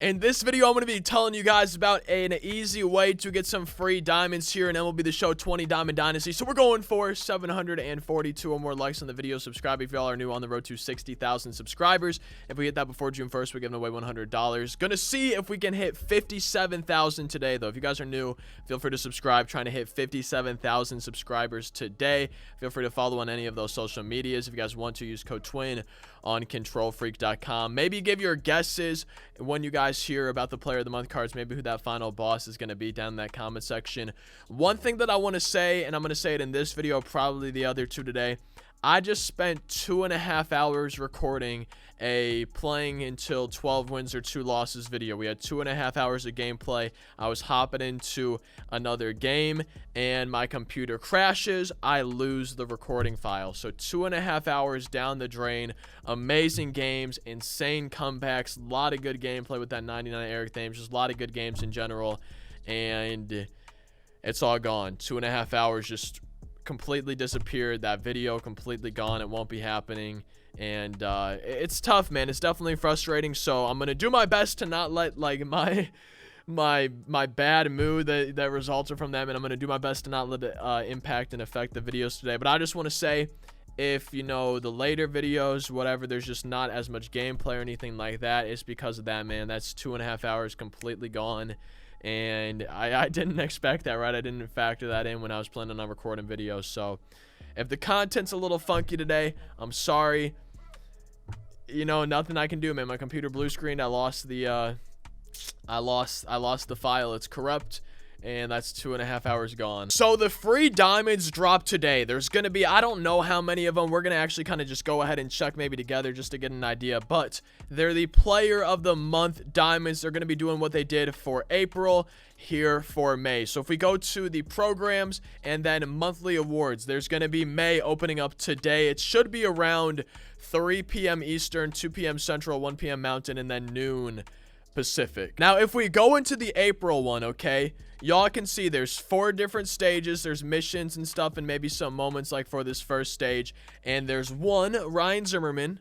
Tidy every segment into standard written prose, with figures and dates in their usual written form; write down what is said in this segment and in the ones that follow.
In this video, I'm going to be telling you guys about an easy way to get some free diamonds here in MLB The Show 20 Diamond Dynasty. So we're going for 742 or more likes on the video. Subscribe if y'all are new on the road to 60,000 subscribers. If we hit that before June 1st, we're giving away $100. Gonna see if we can hit 57,000 today, though. If you guys are new, feel free to subscribe. Trying to hit 57,000 subscribers today. Feel free to follow on any of those social medias. If you guys want to, use code TWIN on controlfreak.com. Maybe give your guesses when you guys hear about the player of the month cards, maybe who that final boss is going to be down in that comment section. One thing that I want to say, and I'm going to say it in this video, probably the other two today, I just spent 2.5 hours recording a playing until 12 wins or 2 losses video. We had 2.5 hours of gameplay. I was hopping into another game and my computer crashes. I lose the recording file. So 2.5 hours down the drain. Amazing games, insane comebacks, a lot of good gameplay with that 99 Eric Thames, just a lot of good games in general, and it's all gone. 2.5 hours just completely disappeared. That video completely gone. It won't be happening, and it's tough, man. It's definitely frustrating. So I'm gonna do my best to not let like my bad mood that resulted from them, and I'm gonna do my best to not let it impact and affect the videos today. But I just want to say, if you know the later videos, whatever, there's just not as much gameplay or anything like that, it's because of that, man. That's 2.5 hours completely gone. And I didn't expect that, right? I didn't factor that in when I was planning on recording videos. So if the content's a little funky today, I'm sorry. You know, nothing I can do, man. My computer blue screened. I lost the file. It's corrupt, and that's 2.5 hours gone. So the free diamonds drop today. There's gonna be, I don't know how many of them. We're gonna actually kind of just go ahead and check maybe together just to get an idea, but they're the player of the month diamonds. They're gonna be doing what they did for April here for May. So if we go to the programs and then monthly awards, there's gonna be May opening up today. It should be around 3 p.m. Eastern, 2 p.m. Central, 1 p.m. Mountain, and then noon Pacific. Now if we go into the April one, okay, y'all can see there's 4 different stages. There's missions and stuff, and maybe some moments like for this first stage. And there's 1 Ryan Zimmerman,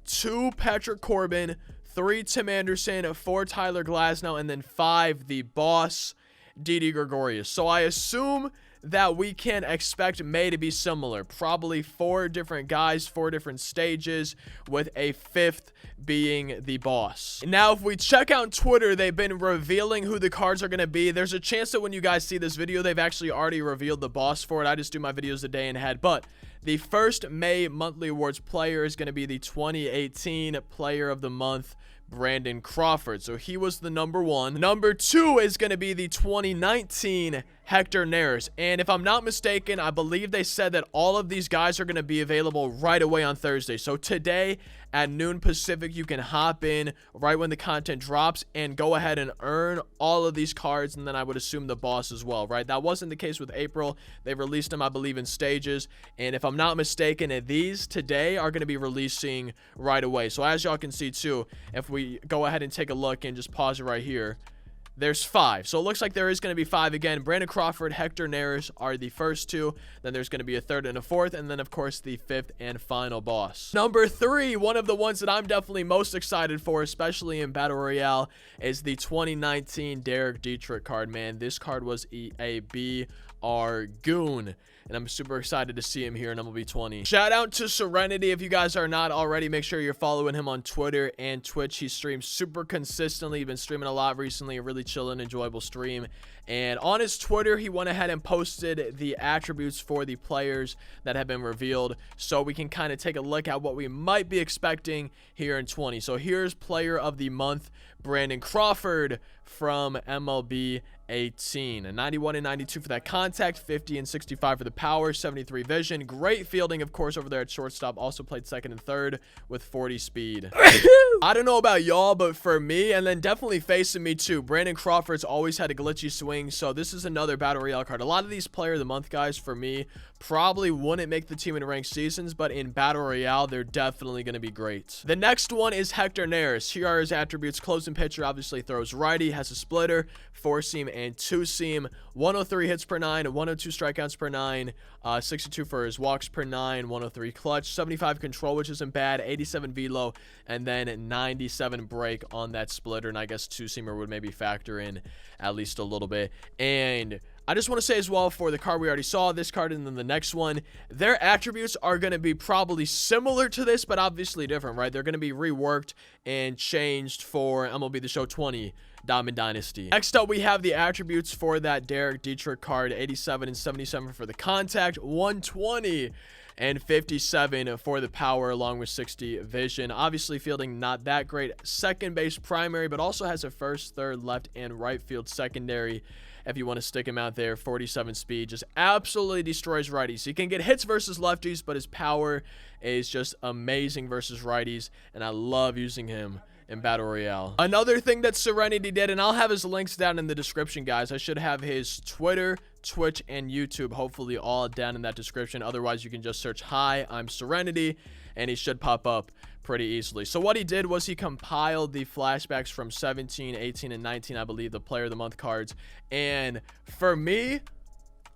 2 Patrick Corbin, 3 Tim Anderson, 4 Tyler Glasnow, and then 5 the boss Didi Gregorius. So I assume that we can expect May to be similar. Probably 4 different guys, 4 different stages, with a 5th being the boss. Now, if we check out Twitter, they've been revealing who the cards are going to be. There's a chance that when you guys see this video, they've actually already revealed the boss for it. I just do my videos a day in ahead. But the first May monthly awards player is going to be the 2018 player of the month, Brandon Crawford. So he was the number 1. Number 2 is going to be the 2019 Hector Neris. And if I'm not mistaken, I believe they said that all of these guys are going to be available right away on Thursday. So today at noon Pacific, you can hop in right when the content drops and go ahead and earn all of these cards, and then I would assume the boss as well, right? That wasn't the case with April. They released them, I believe, in stages, and if I'm not mistaken, these today are going to be releasing right away. So as y'all can see too, if we go ahead and take a look and just pause it right here, there's 5. So it looks like there is going to be 5 again. Brandon Crawford, Hector Neris are the first 2. Then there's going to be a 3rd and a 4th. And then, of course, the 5th and final boss. Number 3, one of the ones that I'm definitely most excited for, especially in Battle Royale, is the 2019 Derek Dietrich card, man. This card was a BR Goon, and I'm super excited to see him here in MLB 20. Shout out to Serenity. If you guys are not already, make sure you're following him on Twitter and Twitch. He streams super consistently. He's been streaming a lot recently. A really chill and enjoyable stream. And on his Twitter, he went ahead and posted the attributes for the players that have been revealed, so we can kind of take a look at what we might be expecting here in 20. So here's player of the month, Brandon Crawford from MLB 18. A 91 and 92 for that contact, 50 and 65 for the power, 73 vision. Great fielding, of course, over there at shortstop. Also played 2nd and 3rd with 40 speed. I don't know about y'all, but for me, and then definitely facing me too, Brandon Crawford's always had a glitchy swing, so this is another Battle Royale card. A lot of these player of the month guys, for me, probably wouldn't make the team in ranked seasons, but in Battle Royale, they're definitely going to be great. The next one is Hector Neris. Here are his attributes. Close closing pitcher, obviously throws righty, has a splitter, 4-seam and 2-seam, 103 hits per 9, 102 strikeouts per 9, 62 for his walks per 9, 103 clutch, 75 control, which isn't bad, 87 velo, and then 97 break on that splitter, and I guess 2-seamer would maybe factor in at least a little bit. And I just want to say as well, for the card we already saw, this card and then the next one, their attributes are going to be probably similar to this, but obviously different, right? They're going to be reworked and changed for MLB The Show 20 Diamond Dynasty. Next up, we have the attributes for that Dietrich card, 87 and 77 for the contact, 120 and 57 for the power, along with 60 vision. Obviously, fielding not that great. Second base primary, but also has a first, third, left, and right field secondary. If you want to stick him out there, 47 speed, just absolutely destroys righties. He can get hits versus lefties, but his power is just amazing versus righties, and I love using him in Battle Royale. Another thing that Serenity did, and I'll have his links down in the description, guys. I should have his Twitter, Twitch, and YouTube hopefully all down in that description. Otherwise, you can just search, "Hi, I'm Serenity," and he should pop up pretty easily. So what he did was he compiled the flashbacks from 17, 18, and 19, I believe, the Player of the Month cards. And for me,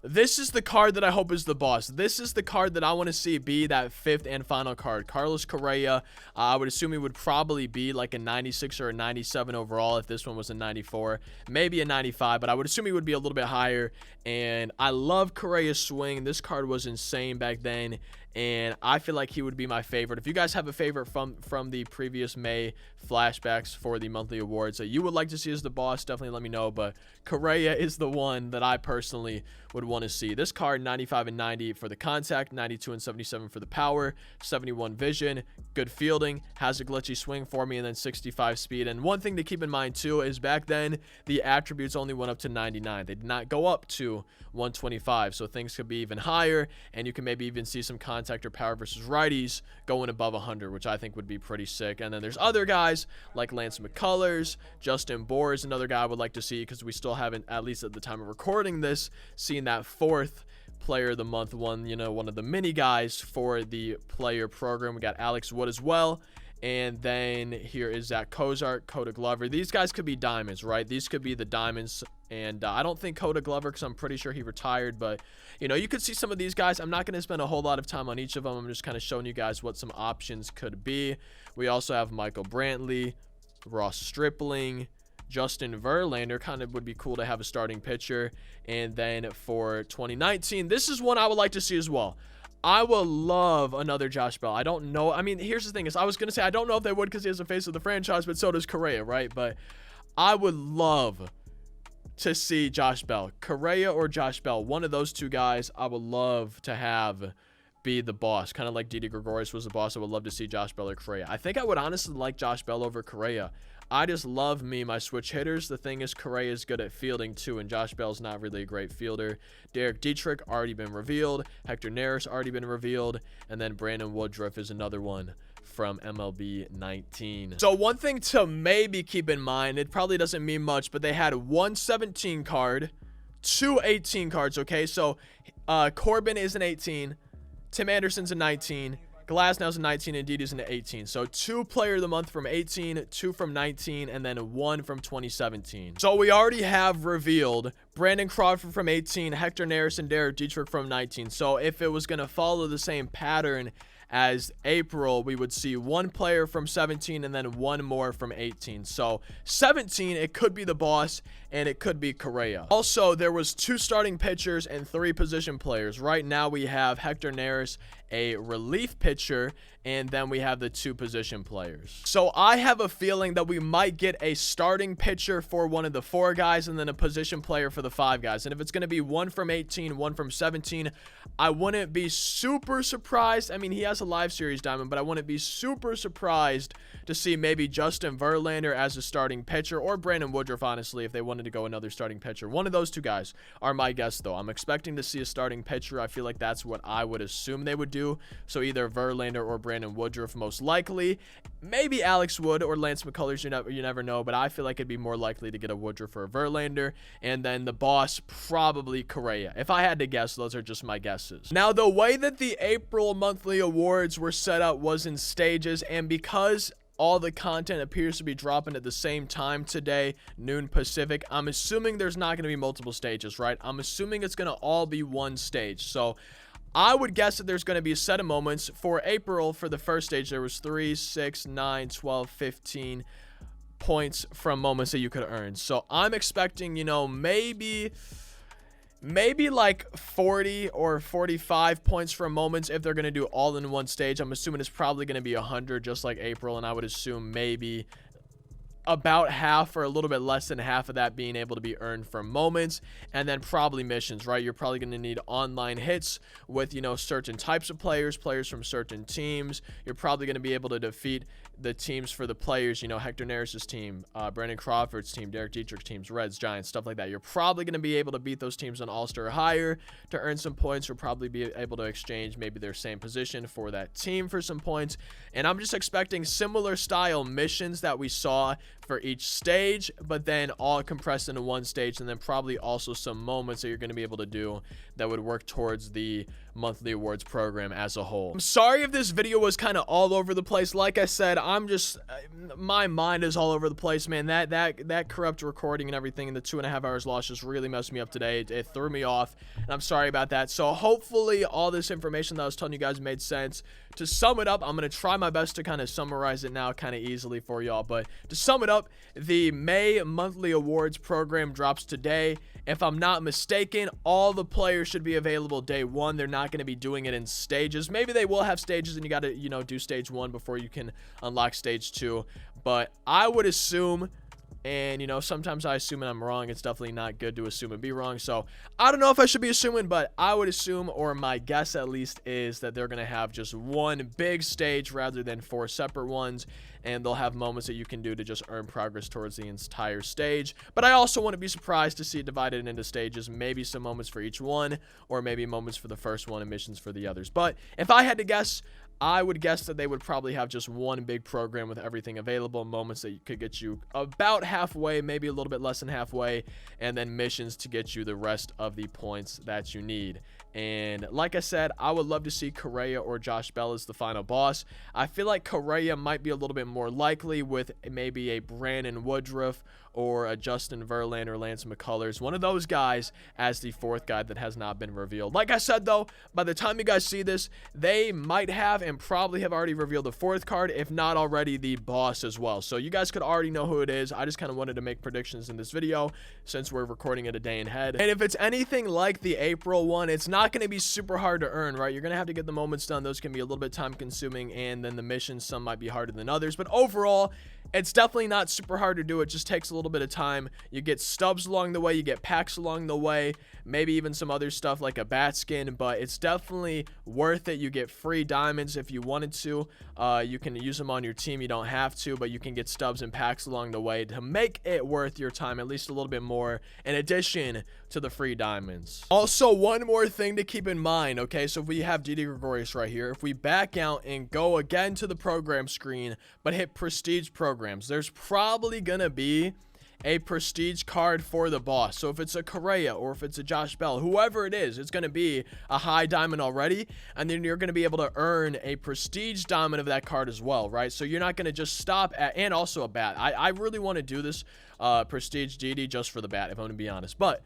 this is the card that I hope is the boss. This is the card that I want to see be that 5th and final card. Carlos Correa, I would assume he would probably be like a 96 or a 97 overall if this one was a 94. Maybe a 95, but I would assume he would be a little bit higher. And I love Correa's swing. This card was insane back then, and I feel like he would be my favorite. If you guys have a favorite from the previous May flashbacks for the monthly awards that you would like to see as the boss, definitely let me know. But Correa is the one that I personally would want to see. This card, 95 and 90 for the contact, 92 and 77 for the power, 71 vision, good fielding, has a glitchy swing for me, and then 65 speed. And one thing to keep in mind too is back then the attributes only went up to 99. They did not go up to 125, so things could be even higher, and you can maybe even see some contact or power versus righties going above 100, which I think would be pretty sick. And then there's other guys like Lance McCullers, Justin Bohr is another guy I would like to see, because we still haven't, at least at the time of recording this, seen that 4th Player of the Month one, you know, one of the mini guys for the player program. We got Alex Wood as well. And then here is Zach Cozart, Coda Glover. These guys could be diamonds, right? These could be the diamonds. And I don't think Coda Glover, because I'm pretty sure he retired. But, you know, you could see some of these guys. I'm not going to spend a whole lot of time on each of them. I'm just kind of showing you guys what some options could be. We also have Michael Brantley, Ross Stripling, Justin Verlander. Kind of would be cool to have a starting pitcher. And then for 2019, this is one I would like to see as well. I would love another Josh Bell. I don't know. I mean, here's the thing is, I was going to say I don't know if they would, because he has the face of the franchise, but so does Correa, right? But I would love to see Josh Bell. Correa or Josh Bell, one of those two guys I would love to have be the boss. Kind of like Didi Gregorius was the boss. I would love to see Josh Bell or Correa. I think I would honestly like Josh Bell over Correa. I just love my switch hitters. The thing is, Correa is good at fielding too, and Josh Bell's not really a great fielder. Derek Dietrich already been revealed. Hector Neris already been revealed. And then Brandon Woodruff is another one from MLB 19. So one thing to maybe keep in mind, it probably doesn't mean much, but they had one 17 card, two 18 cards, okay? So Corbin is an 18, Tim Anderson's a 19, Glasnow's a 19, and Didi's an 18. So 2 Player of the Month from 18, 2 from 19, and then 1 from 2017. So we already have revealed Brandon Crawford from 18, Hector Neris, and Derek Dietrich from 19. So if it was going to follow the same pattern as April, we would see 1 player from 17 and then 1 more from 18. So 17, it could be the boss, and it could be Correa. Also, there was 2 starting pitchers and 3 position players. Right now we have Hector Neris, a relief pitcher, and then we have the 2 position players. So I have a feeling that we might get a starting pitcher for one of the 4 guys, and then a position player for the 5 guys. And if it's going to be 1 from 18, 1 from 17, I wouldn't be super surprised. I mean, he has a live series diamond, but I wouldn't be super surprised to see maybe Justin Verlander as a starting pitcher, or Brandon Woodruff, honestly, if they wanted to go another starting pitcher. One of those 2 guys are my guess, though. I'm expecting to see a starting pitcher. I feel like that's what I would assume they would do. So either Verlander or Brandon Woodruff, most likely. Maybe Alex Wood or Lance McCullers, you never know, but I feel like it'd be more likely to get a Woodruff or a Verlander. And then the boss, probably Correa. If I had to guess, those are just my guesses. Now, the way that the April monthly awards were set up was in stages, and because all the content appears to be dropping at the same time today, noon Pacific. I'm assuming there's not going to be multiple stages, right? I'm assuming it's going to all be one stage. So I would guess that there's going to be a set of moments. For April, for the first stage, there was 3, 6, 9, 12, 15 points from moments that you could earn. So I'm expecting, you know, maybe like 40 or 45 points from moments if they're going to do all in one stage. I'm assuming it's probably going to be 100, just like April, and I would assume maybe about half or a little bit less than half of that being able to be earned from moments, and then probably missions, right? You're probably going to need online hits with, you know, certain types of players from certain teams. You're probably going to be able to defeat the teams for the players, you know, Hector Neris's team, Brandon Crawford's team, Derek Dietrich's teams, Reds, Giants, stuff like that. You're probably going to be able to beat those teams on All-Star higher to earn some points. You'll probably be able to exchange maybe their same position for that team for some points. And I'm just expecting similar style missions that we saw for each stage, but then all compressed into one stage, and then probably also some moments that you're going to be able to do that would work towards the monthly awards program as a whole. I'm sorry if this video was kind of all over the place. Like I said, I'm just, my mind is all over the place, man. That corrupt recording and everything in the 2.5 hours lost just really messed me up today. It threw me off, and I'm sorry about that. So hopefully all this information that I was telling you guys made sense. To sum it up, I'm going to try my best to kind of summarize it now kind of easily for y'all, but to sum it up, the May monthly awards program drops today. If I'm not mistaken, all the players should be available day one. They're not going to be doing it in stages. Maybe they will have stages and you got to, you know, do stage 1 before you can unlock stage 2. But I would assume, and, you know, sometimes I assume and I'm wrong. It's definitely not good to assume and be wrong. So I don't know if I should be assuming, but I would assume, or my guess at least, is that they're going to have just one big stage rather than 4 separate ones. And they'll have moments that you can do to just earn progress towards the entire stage. But I also wouldn't be surprised to see it divided into stages. Maybe some moments for each one, or maybe moments for the first one and missions for the others. But if I had to guess, I would guess that they would probably have just one big program with everything available, moments that could get you about halfway, maybe a little bit less than halfway, and then missions to get you the rest of the points that you need. And like I said, I would love to see Correa or Josh Bell as the final boss. I feel like Correa might be a little bit more likely with maybe a Brandon Woodruff or a Justin Verlander or Lance McCullers, one of those guys as the 4th guy that has not been revealed. Like I said, though, by the time you guys see this, they might have and probably have already revealed the 4th card, if not already the boss as well. So you guys could already know who it is. I just kind of wanted to make predictions in this video since we're recording it a day ahead. And if it's anything like the April one, it's not going to be super hard to earn, right? You're going to have to get the moments done. Those can be a little bit time consuming, and then the missions, some might be harder than others. But overall, it's definitely not super hard to do. It just takes a little bit of time. You get stubs along the way, you get packs along the way, maybe even some other stuff like a bat skin, but it's definitely worth it. You get free diamonds if you wanted to. You can use them on your team. You don't have to, but you can get stubs and packs along the way to make it worth your time, at least a little bit more, in addition to the free diamonds. Also, one more thing to keep in mind, okay? So if we have Didi Gregorius right here, if we back out and go again to the program screen, but hit prestige programs, there's probably gonna be a prestige card for the boss. So if it's a Correa or if it's a Josh Bell, whoever it is, it's going to be a high diamond already, and then you're going to be able to earn a prestige diamond of that card as well, right? So you're not going to just stop at, and also a bat. I really want to do this prestige DD just for the bat, if I'm going to be honest. But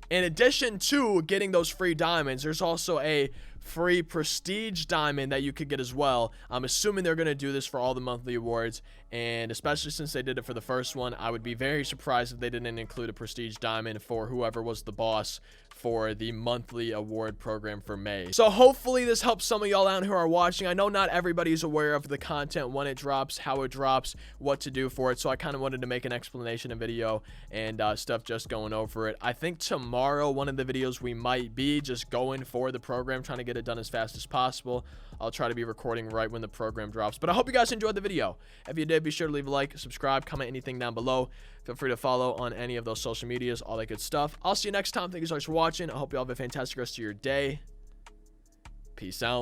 in addition to getting those free diamonds, there's also a free prestige diamond that you could get as well. I'm assuming they're going to do this for all the monthly awards, and especially since they did it for the first one, I would be very surprised if they didn't include a prestige diamond for whoever was the boss for the monthly award program for May. So hopefully this helps some of y'all out who are watching. I know not everybody's aware of the content, when it drops, how it drops, what to do for it, so I kind of wanted to make an explanation video and stuff just going over it. I think tomorrow, one of the videos, we might be just going for the program, trying to get it done as fast as possible. I'll try to be recording right when the program drops. But I hope you guys enjoyed the video. If you did, be sure to leave a like, subscribe, comment anything down below. Feel free to follow on any of those social medias, all that good stuff. I'll see you next time. Thank you so much for watching. I hope you all have a fantastic rest of your day. Peace out.